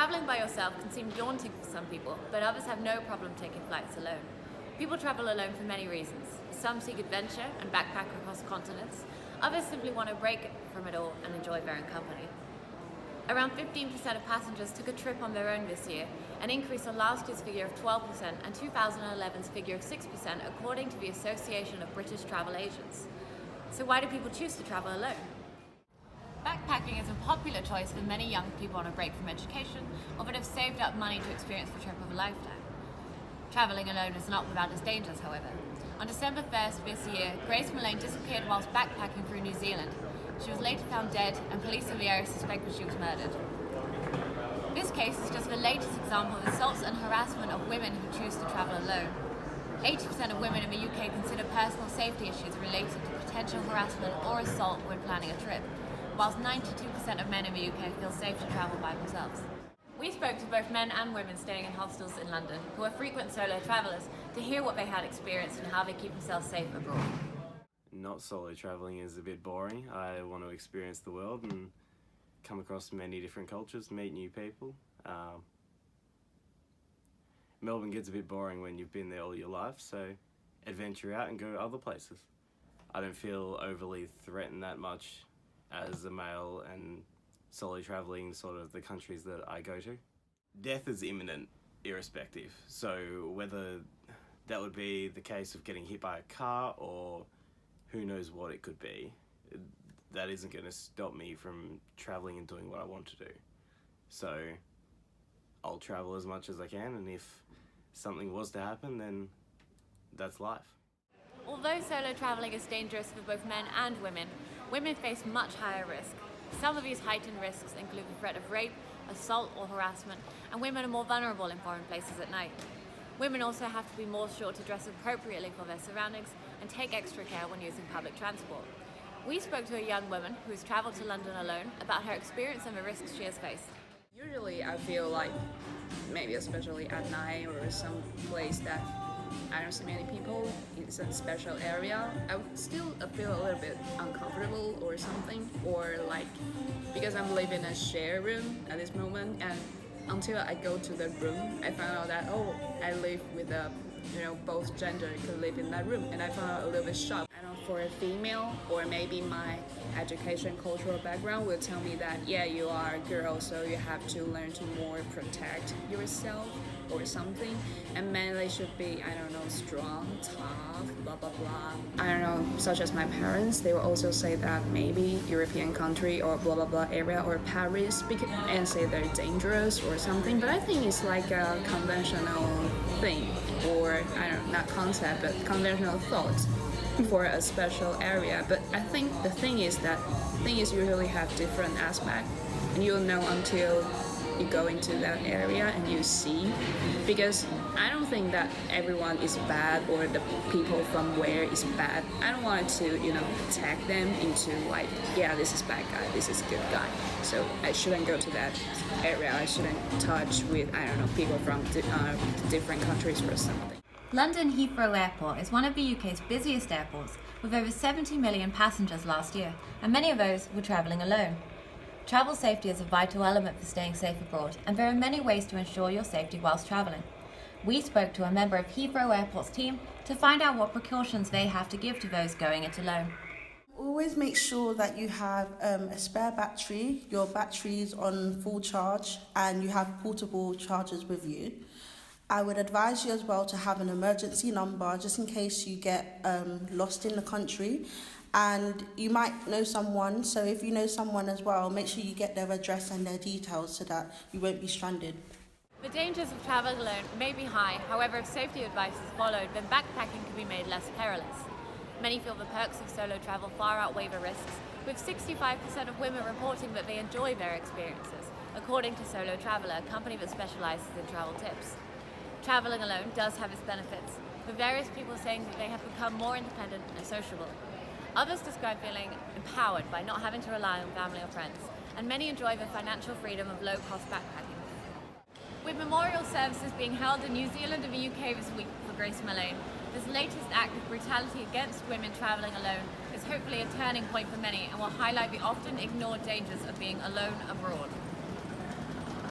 Traveling by yourself can seem daunting for some people, but others have no problem taking flights alone. People travel alone for many reasons. Some seek adventure and backpack across continents. Others simply want to break from it all and enjoy their own company. Around 15% of passengers took a trip on their own this year, an increase on last year's figure of 12% and 2011's figure of 6% according to the Association of British Travel Agents. So why do people choose to travel alone? Backpacking is a popular choice for many young people on a break from education or that have saved up money to experience the trip of a lifetime. Travelling alone is not without its dangers, however. On December 1st this year, Grace Malone disappeared whilst backpacking through New Zealand. She was later found dead and police in the area suspect that she was murdered. This case is just the latest example of assaults and harassment of women who choose to travel alone. 80% of women in the UK consider personal safety issues related to potential harassment or assault when planning a trip, whilst 92% of men in the UK feel safe to travel by themselves. We spoke to both men and women staying in hostels in London who are frequent solo travellers to hear what they had experienced and how they keep themselves safe abroad. Not solo travelling is a bit boring. I want to experience the world and come across many different cultures, meet new people. Melbourne gets a bit boring when you've been there all your life, so adventure out and go other places. I don't feel overly threatened that much as a male and solo travelling sort of the countries that I go to. Death is imminent, irrespective. So whether that would be the case of getting hit by a car or who knows what it could be, that isn't going to stop me from travelling and doing what I want to do. So I'll travel as much as I can, and if something was to happen, then that's life. Although solo travelling is dangerous for both men and women face much higher risk. Some of these heightened risks include the threat of rape, assault or harassment, and women are more vulnerable in foreign places at night. Women also have to be more sure to dress appropriately for their surroundings and take extra care when using public transport. We spoke to a young woman who has travelled to London alone about her experience and the risks she has faced. Usually I feel like, maybe especially at night or some place that I don't see many people, it's a special area, I would still feel a little bit uncomfortable or something, or like, because I'm living in a shared room at this moment, and until I go to the room, I found out that, oh, I live with both gender could live in that room, and I found out a little bit shocked. I don't know, for a female, or maybe my education, cultural background will tell me that, yeah, you are a girl, so you have to learn to more protect yourself or something, and men, they should be, I don't know, strong, tough, blah blah blah. I don't know, such as my parents, they will also say that maybe European country or blah blah blah area or Paris, and say they're dangerous or something, but I think it's like a conventional thing, or I don't know, not concept, but conventional thought for a special area. But I think the thing is that things usually have different aspects, and you'll know until you go into that area and you see, because I don't think that everyone is bad or the people from where is bad. I don't want to, tag them into like, yeah, this is bad guy, this is good guy, so I shouldn't go to that area, I shouldn't touch with, I don't know, people from different countries or something. London Heathrow Airport is one of the UK's busiest airports, with over 70 million passengers last year, and many of those were travelling alone. Travel safety is a vital element for staying safe abroad, and there are many ways to ensure your safety whilst travelling. We spoke to a member of Heathrow Airport's team to find out what precautions they have to give to those going it alone. Always make sure that you have a spare battery, your battery is on full charge, and you have portable chargers with you. I would advise you as well to have an emergency number just in case you get lost in the country. And you might know someone, so if you know someone as well, make sure you get their address and their details so that you won't be stranded. The dangers of travelling alone may be high, however if safety advice is followed, then backpacking can be made less perilous. Many feel the perks of solo travel far outweigh the risks, with 65% of women reporting that they enjoy their experiences, according to Solo Traveller, a company that specialises in travel tips. Travelling alone does have its benefits, with various people saying that they have become more independent and sociable. Others describe feeling empowered by not having to rely on family or friends, and many enjoy the financial freedom of low-cost backpacking. With memorial services being held in New Zealand and the UK this week for Grace Malone, this latest act of brutality against women travelling alone is hopefully a turning point for many and will highlight the often ignored dangers of being alone abroad.